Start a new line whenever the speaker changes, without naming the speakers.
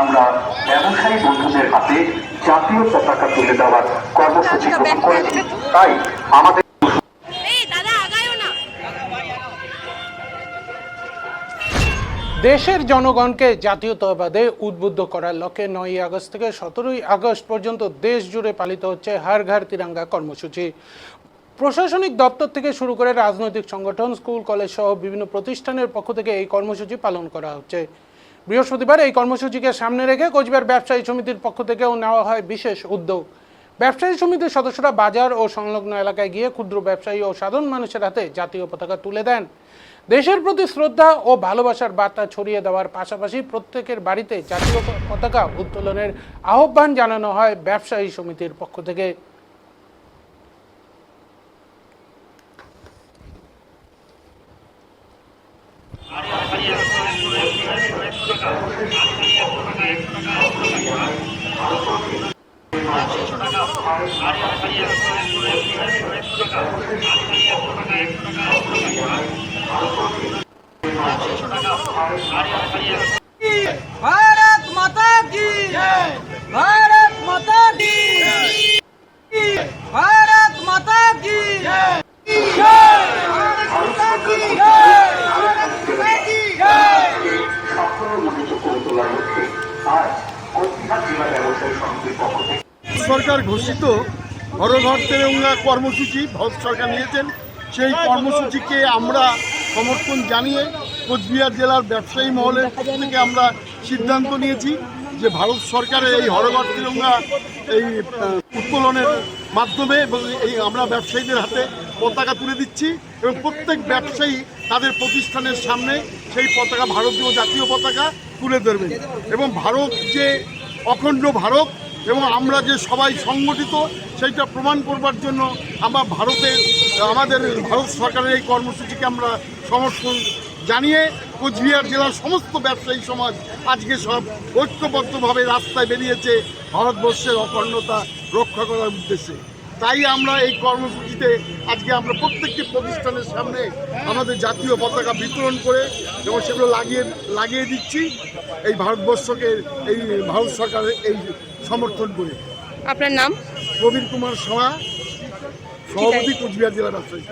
আমরা ব্যবসায়ী বন্ধুদের হাতে জাতীয় পতাকা তুলে দেওয়ার কর্মসূচি গ্রহণ করেছি। তাই আমাদের
দেশের জনগণকে জাতীয়তাবাদে উদ্বুদ্ধ করার লক্ষ্যে 9ই আগস্ট থেকে 17ই আগস্ট পর্যন্ত দেশ জুড়ে পালিত হচ্ছে হর ঘর তিরঙ্গা কর্মসূচি। প্রশাসনিক দপ্তর থেকে শুরু করে রাজনৈতিক সংগঠন, স্কুল, কলেজ সহ বিভিন্ন প্রতিষ্ঠানের পক্ষ থেকে এই কর্মসূচি পালন করা হচ্ছে। বৃহস্পতিবার এই কর্মসূচিকে সামনে রেখে কোচবিহার ব্যবসায়ী সমিতির পক্ষ থেকেও নেওয়া হয় বিশেষ উদ্যোগ। ব্যবসায়ী সমিতির সদস্যরা বাজার ও সংলগ্ন এলাকায় গিয়ে ক্ষুদ্র ব্যবসায়ী ও সাধারণ মানুষের হাতে জাতীয় পতাকা তুলে দেন। দেশের প্রতি শ্রদ্ধা ও ভালোবাসার বার্তা ছড়িয়ে দেওয়ার পাশাপাশি প্রত্যেকের বাড়িতে জাতীয় পতাকা উত্তোলনের আহ্বান জানানো হয় ব্যবসায়ী সমিতির পক্ষ থেকে।
भारत माता की भारत माता की भारत माता की
সরকার ঘোষিত হর ঘর তিরঙ্গা কর্মসূচি ভারত সরকার নিয়েছেন। সেই কর্মসূচিকে আমরা সমর্থন জানিয়ে কোচবিহার জেলার ব্যবসায়ী মহলের পক্ষ থেকে আমরা সিদ্ধান্ত নিয়েছি যে ভারত সরকারের এই হর ঘর তিরঙ্গা এই উত্তোলনের মাধ্যমে এই আমরা ব্যবসায়ীদের হাতে পতাকা তুলে দিচ্ছি এবং প্রত্যেক ব্যবসায়ী তাদের প্রতিষ্ঠানের সামনে সেই পতাকা, ভারতীয় জাতীয় পতাকা তুলে ধরবেন এবং ভারত যে অখণ্ড ভারত এবং আমরা যে সবাই সংগঠিত সেইটা প্রমাণ করবার জন্য আমরা আমাদের ভারত সরকারের এই কর্মসূচিকে আমরা সমর্থন জানিয়ে কোচবিহার জেলার সমস্ত ব্যবসায়ী সমাজ আজকে সব ঐক্যবদ্ধভাবে রাস্তায় বেরিয়েছে ভারতবর্ষের অখণ্ডতা রক্ষা করার উদ্দেশ্যে। তাই আমরা এই কর্মসূচিতে আজকে আমরা প্রত্যেকটি প্রতিষ্ঠানের সামনে আমাদের জাতীয় পতাকা বিতরণ করে এবং সেগুলো লাগিয়ে দিচ্ছি এই ভারতবর্ষকে, এই ভারত সরকারের এই সমর্থন করে।
আপনার নাম?
প্রবীণ কুমার সাহা, সভাপতি, কোচবিহার জেলা ব্যবসায়ী।